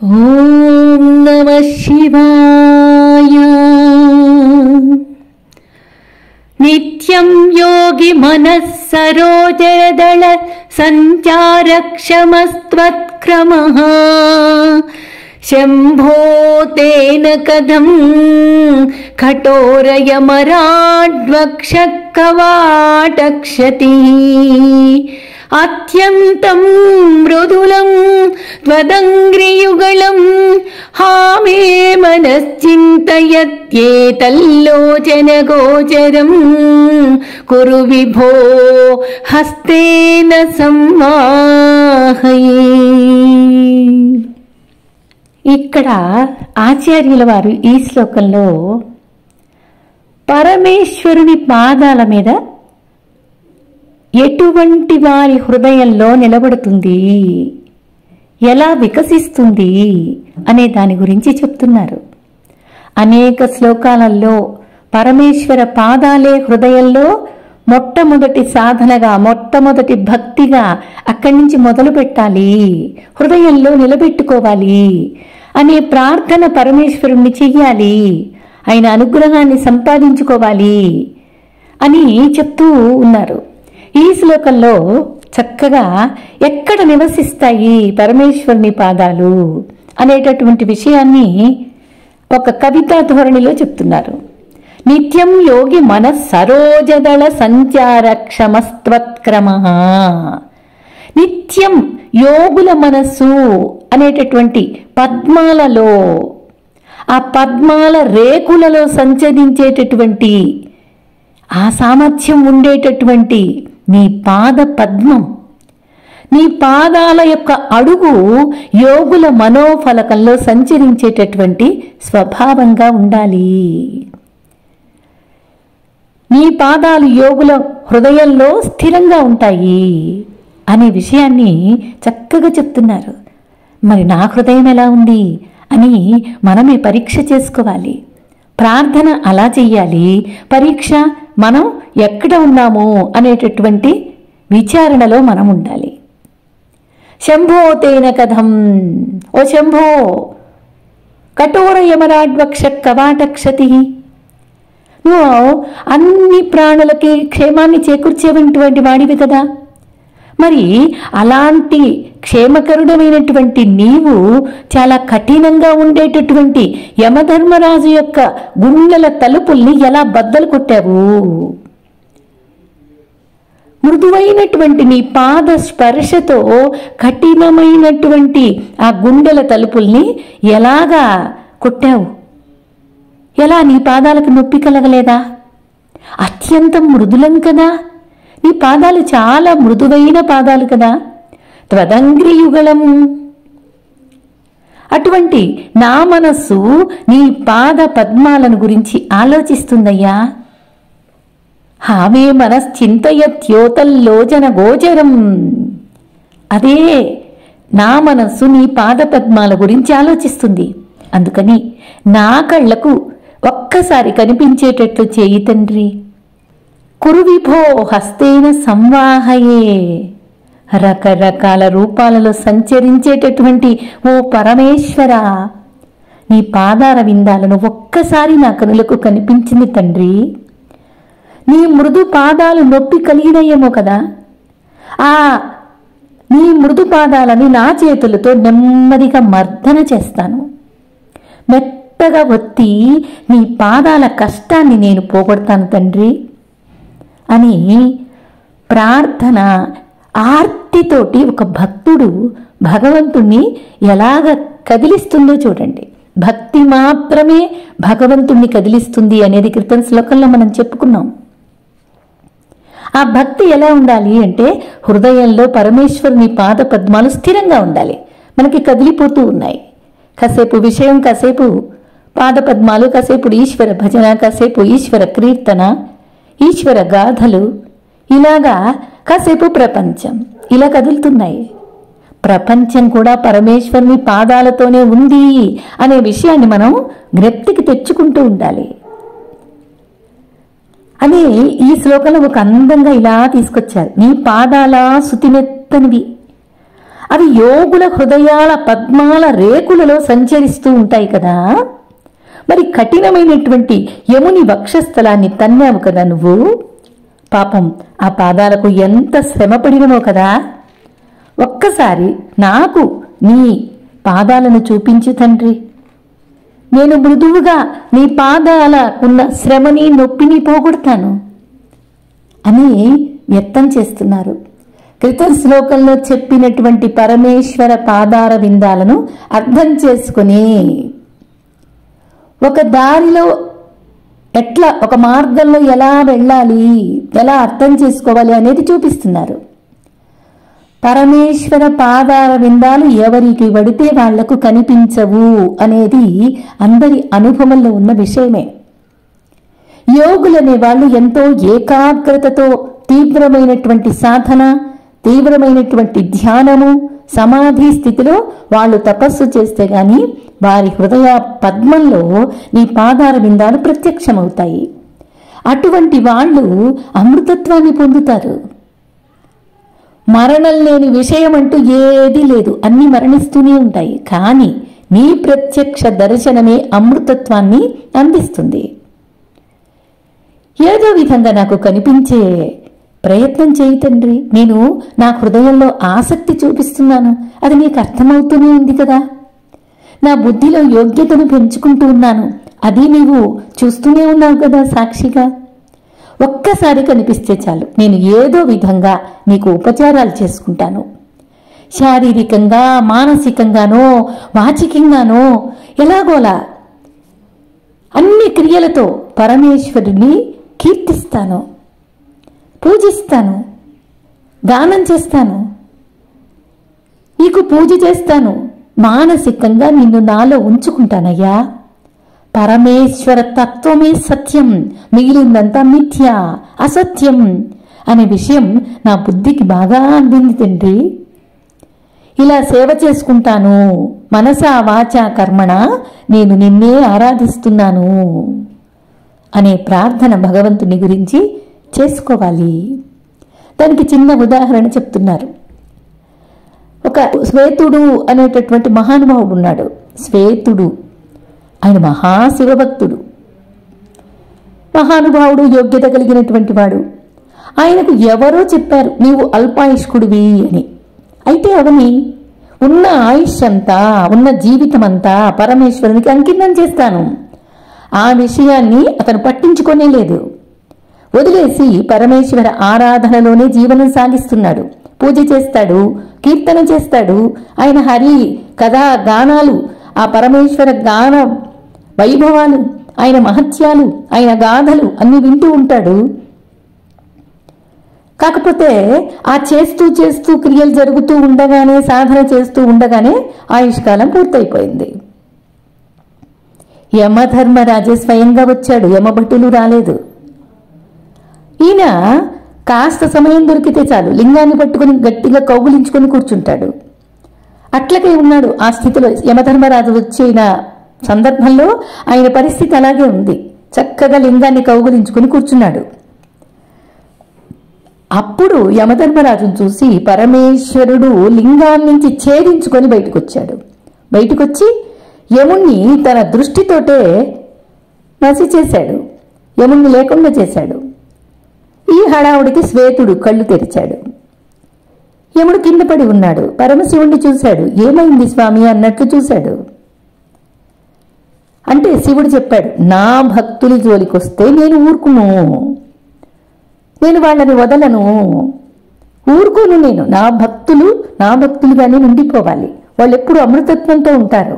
ఓం నమః శివాయ. నిత్యం యోగి మనః సరోజదళ సంచారక్షమస్త్వత్క్రమః శంభో తేన కథం కఠోరయమరాడ్వక్షకవాటక్షతి అత్యంతం మృదులం త్వదంగ్రియుగళం హామే మనశ్చింతయత్యేతల్లోచనగోచరం కురు విభో హస్తేన సంవాహయే. ఇక్కడ ఆచార్యుల వారు ఈ శ్లోకంలో పరమేశ్వరుని పాదాల మీద ఎటువంటి వారి హృదయంలో నిలబడుతుంది, ఎలా వికసిస్తుంది అనే దాని గురించి చెప్తున్నారు. అనేక శ్లోకాలలో పరమేశ్వర పాదాలే హృదయంలో మొట్టమొదటి సాధనగా, మొట్టమొదటి భక్తిగా అక్కడి నుంచి మొదలు పెట్టాలి, హృదయంలో నిలబెట్టుకోవాలి అనే ప్రార్థన పరమేశ్వరుణ్ణి చెయ్యాలి, ఆయన అనుగ్రహాన్ని సంపాదించుకోవాలి అని చెప్తూ ఉన్నారు. ఈ శ్లోకంలో చక్కగా ఎక్కడ నివసిస్తాయి పరమేశ్వరుని పాదాలు అనేటటువంటి విషయాన్ని ఒక కవితా ధోరణిలో చెప్తున్నారు. నిత్యం యోగి మనః సరోజదళ సంచారక్షమస్త్వత్క్రమః. నిత్యం యోగుల మనస్సు అనేటటువంటి పద్మాలలో, ఆ పద్మాల రేకులలో సంచరించేటటువంటి ఆ సామర్థ్యం ఉండేటటువంటి నీ పాద పద్మం, నీ పాదాల యొక్క అడుగు యోగుల మనోఫలకంలో సంచరించేటటువంటి స్వభావంగా ఉండాలి. నీ పాదాలు యోగుల హృదయంలో స్థిరంగా ఉంటాయి అనే విషయాన్ని చక్కగా చెప్తున్నారు. మరి నా హృదయం ఎలా ఉంది అని మనమే పరీక్ష చేసుకోవాలి. ప్రార్థన అలా చెయ్యాలి, పరీక్ష మనం ఎక్కడ ఉన్నాము అనేటటువంటి విచారణలో మనం ఉండాలి. శంభో తేన కథం, ఓ శంభో కఠోర యమరాడ్వక్ష కవాటక్షతి, నువ్వు అన్ని ప్రాణులకి క్షేమాన్ని చేకూర్చేటువంటి వాడివి కదా, మరి అలాంటి క్షేమకరుడమైనటువంటి నీవు చాలా కఠినంగా ఉండేటటువంటి యమధర్మరాజు యొక్క గుండెల తలుపుల్ని ఎలా బద్దలు కొట్టావు? మృదువైనటువంటి నీ పాద స్పర్శతో కఠినమైనటువంటి ఆ గుండెల తలుపుల్ని ఎలాగా కొట్టావు? ఎలా నీ పాదాలకు నొప్పి కలగలేదా? అత్యంతం మృదులం కదా, నీ పాదాలు చాలా మృదువైన పాదాలు కదా. త్వదంగ్రియుగళం, అటువంటి నా మనస్సు నీ పాద పద్మాలను గురించి ఆలోచిస్తుందయ్యా. హామే మనశ్చింతయత్యోతల్లోచన గోచరం, అదే నా మనస్సు నీ పాద పద్మాల గురించి ఆలోచిస్తుంది. అందుకని నా కళ్ళకు ఒక్కసారి కనిపించేటట్లు చేయి తండ్రి. కురువిభో హస్తేన సంవాహయే, రకరకాల రూపాలలో సంచరించేటటువంటి ఓ పరమేశ్వర, నీ పాదాల విందాలను ఒక్కసారి నా కనులకు కనిపించింది తండ్రి. నీ మృదు పాదాలు నొప్పి కలిగినయేమో కదా, ఆ నీ మృదు పాదాలని నా చేతులతో నెమ్మదిగా మర్దన చేస్తాను. మెత్తగా ఒత్తి నీ పాదాల కష్టాన్ని నేను పోగొడతాను తండ్రి అని ప్రార్థన ఆర్తితోటి ఒక భక్తుడు భగవంతుణ్ణి ఎలాగ కదిలిస్తుందో చూడండి. భక్తి మాత్రమే భగవంతుణ్ణి కదిలిస్తుంది అనేది క్రితం శ్లోకంలో మనం చెప్పుకున్నాం. ఆ భక్తి ఎలా ఉండాలి అంటే హృదయంలో పరమేశ్వరుని పాద పద్మాలు స్థిరంగా ఉండాలి. మనకి కదిలిపోతూ ఉన్నాయి, కాసేపు విషయం, కాసేపు పాద పద్మాలు, కాసేపు ఈశ్వర భజన, కాసేపు ఈశ్వర కీర్తన, ఈశ్వర గాథలు, ఇలాగా కాసేపు ప్రపంచం, ఇలా కదులుతున్నాయి. ప్రపంచం కూడా పరమేశ్వరుని పాదాలతోనే ఉంది అనే విషయాన్ని మనం జ్ఞప్తికి తెచ్చుకుంటూ ఉండాలి అని ఈ శ్లోకంలో ఒక అందంగా ఇలా తీసుకొచ్చారు. నీ పాదాల సుతిమెత్తనివి, అవి యోగుల హృదయాల పద్మాల రేకులలో సంచరిస్తూ ఉంటాయి కదా. మరి కఠినమైనటువంటి యముని వక్షస్థలాన్ని తన్నావు కదా నువ్వు. పాపం ఆ పాదాలకు ఎంత శ్రమపడినవో కదా. ఒక్కసారి నాకు నీ పాదాలను చూపించు తండ్రి. నేను మృదువుగా నీ పాదాలకున్న శ్రమని నొప్పిని పోగొడతాను అని వ్యక్తం చేస్తున్నారు. క్రితం శ్లోకంలో చెప్పినటువంటి పరమేశ్వర పాదార విందాలను అర్థం చేసుకుని ఒక దారిలో ఎట్లా, ఒక మార్గంలో ఎలా వెళ్ళాలి, ఎలా అర్థం చేసుకోవాలి అనేది చూపిస్తున్నారు. పరమేశ్వర పాదార విందాలు ఎవరికి పడితే వాళ్లకు కనిపించవు అనేది అందరి అనుభవంలో ఉన్న విషయమే. యోగులనే వాళ్ళు ఎంతో ఏకాగ్రతతో తీవ్రమైనటువంటి సాధన, తీవ్రమైనటువంటి ధ్యానము, సమాధి స్థితిలో వాళ్ళు తపస్సు చేస్తే గాని వారి హృదయ పద్మంలో నీ పాదార విందాలు ప్రత్యక్షమవుతాయి. అటువంటి వాళ్ళు అమృతత్వాన్ని పొందుతారు. మరణం లేని విషయం అంటూ ఏదీ లేదు, అన్నీ మరణిస్తూనే ఉంటాయి. కానీ నీ ప్రత్యక్ష దర్శనమే అమృతత్వాన్ని అందిస్తుంది. ఏదో విధంగా నాకు కనిపించే ప్రయత్నం చేయి తండ్రి. నేను నా హృదయంలో ఆసక్తి చూపిస్తున్నాను, అది నీకు అర్థమవుతూనే ఉంది కదా. నా బుద్ధిలో యోగ్యతను పెంచుకుంటూ ఉన్నాను, అది నీవు చూస్తూనే ఉన్నావు కదా సాక్షిగా. ఒక్కసారి కనిపిస్తే చాలు, నేను ఏదో విధంగా నీకు ఉపచారాలు చేసుకుంటాను. శారీరకంగా, మానసికంగానో, వాచికంగానో, ఎలాగోలా అన్ని క్రియలతో పరమేశ్వరుని కీర్తిస్తాను, పూజిస్తాను, గానం చేస్తాను, నీకు పూజ చేస్తాను. మానసికంగా నిన్ను నాలో ఉంచుకుంటానయ్యా. పరమేశ్వర తత్వమే సత్యం, మిగిలిందంతా మిథ్య, అసత్యం అనే విషయం నా బుద్ధికి బాగా అందింది తండ్రి. ఇలా సేవ చేసుకుంటాను, మనసా వాచా కర్మణ నేను నిన్నే ఆరాధిస్తున్నాను అనే ప్రార్థన భగవంతుని గురించి చేసుకోవాలి. దానికి చిన్న ఉదాహరణ చెప్తున్నారు. ఒక శ్వేతుడు అనేటటువంటి మహానుభావుడు ఉన్నాడు. శ్వేతుడు ఆయన మహాశివభక్తుడు, మహానుభావుడు, యోగ్యత కలిగినటువంటి వాడు. ఆయనకు ఎవరో చెప్పారు నీవు అల్పాయుష్కుడివి అని. అయితే అవని ఉన్న ఆయుష్ అంతా, ఉన్న జీవితం అంతా పరమేశ్వరునికి అంకితం చేస్తాను. ఆ విషయాన్ని అతను పట్టించుకోనే లేదు. వదిలేసి పరమేశ్వర ఆరాధనలోనే జీవనం సాగిస్తున్నాడు. పూజ చేస్తాడు, కీర్తన చేస్తాడు. ఆయన హరి కథా గానాలు, ఆ పరమేశ్వర గాన వైభవాలు, ఆయన మహత్యాలు, ఆయన గాథలు అన్ని వింటూ ఉంటాడు. కాకపోతే ఆ చేస్తూ చేస్తూ క్రియలు జరుగుతూ ఉండగానే, సాధన చేస్తూ ఉండగానే ఆయుష్కాలం పూర్తయిపోయింది. యమధర్మరాజే స్వయంగా వచ్చాడు, యమభటులు రాలేదు. ఈయన కాస్త సమయం దొరికితే చాలు లింగాన్ని పట్టుకుని గట్టిగా కౌగులించుకొని కూర్చుంటాడు. అట్లకే ఉన్నాడు ఆ స్థితిలో. యమధర్మరాజు వచ్చిన సందర్భంలో ఆయన పరిస్థితి అలాగే ఉంది. చక్కగా లింగాన్ని కౌగులించుకుని కూర్చున్నాడు. అప్పుడు యమధర్మరాజును చూసి పరమేశ్వరుడు లింగాన్ని నుంచి ఛేదించుకొని బయటకొచ్చాడు. బయటకొచ్చి యముణ్ణి తన దృష్టితోటే నసి చేశాడు, యముణ్ణి లేకుండా చేశాడు. ఈ హడావుడికి శ్వేతుడు కళ్ళు తెరిచాడు. యముడు కింద పడి ఉన్నాడు. పరమశివుణ్ణి చూశాడు. ఏమైంది స్వామి అన్నట్లు చూశాడు. అంటే శివుడు చెప్పాడు, నా భక్తుల జోలికొస్తే నేను ఊరుకును, నేను వాళ్ళని వదలను, ఊరుకోను. నేను నా భక్తులుగానే ఉండిపోవాలి. వాళ్ళు ఎప్పుడు అమృతత్వంతో ఉంటారు.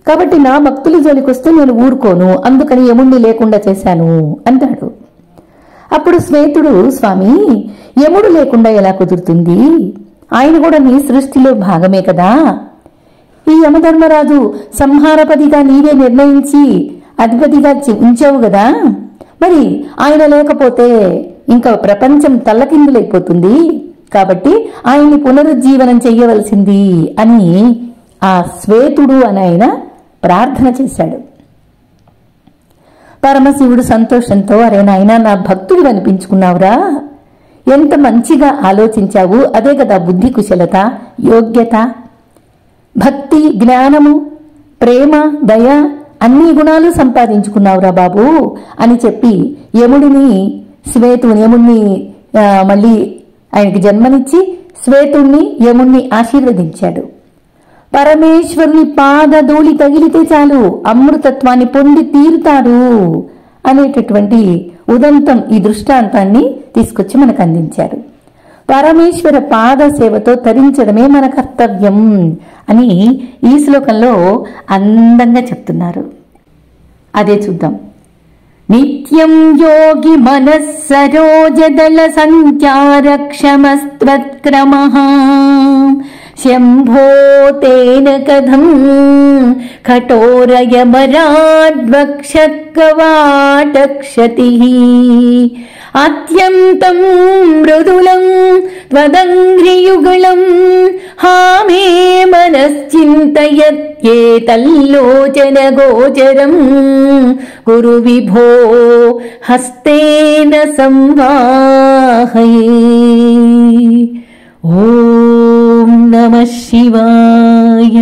కాబట్టి నా భక్తుల జోలికొస్తే నేను ఊరుకోను, అందుకని యముణ్ణి లేకుండా చేశాను అంటాడు. అప్పుడు శ్వేతుడు, స్వామి యముడు లేకుండా ఎలా కుదురుతుంది? ఆయన కూడా నీ సృష్టిలో భాగమే కదా. ఈ యమధర్మరాజు సంహారపతిగా నీవే నిర్ణయించి అధిపతిగా ఉంచావు కదా. మరి ఆయన లేకపోతే ఇంకా ప్రపంచం తల్లకిందులైపోతుంది. కాబట్టి ఆయన్ని పునరుజ్జీవనం చెయ్యవలసింది అని ఆ శ్వేతుడు అని ఆయన ప్రార్థన చేశాడు. పరమశివుడు సంతోషంతో, అరే నాయనా నా భక్తుడు అనిపించుకున్నావురా, ఎంత మంచిగా ఆలోచించావు, అదే కదా బుద్ధి కుశలత, యోగ్యత. భక్తి, జ్ఞానము, ప్రేమ, దయ అన్ని గుణాలు సంపాదించుకున్నావురా బాబు అని చెప్పి యముణ్ణి మళ్ళీ ఆయనకి జన్మనిచ్చి శ్వేతుణ్ణి, యముణ్ణి ఆశీర్వదించాడు. పరమేశ్వరుని పాదధూళి తగిలితే చాలు అమృతత్వాన్ని పొంది తీరుతాడు అనేటటువంటి ఉదంతం, ఈ దృష్టాంతాన్ని తీసుకొచ్చి మనకు అందించారు. పరమేశ్వర పాద సేవతో తరించడమే మన కర్తవ్యం అని ఈ శ్లోకంలో అందంగా చెప్తున్నారు. అదే చూద్దాం. నిత్యం యోగి మనస్సరోజదళ సంచారక్షమస్త్వత్క్రమః శంభో తేన కథం కఠోరయమరాడ్వక్షకవాటక్షతిః అత్యంతం మృదులం త్వదంఘ్రియుగళం హామే మనశ్చింతయేతల్లోచన గోచరం గురు విభో హస్తేన సంవాహయే. ఓం నమః శివాయ.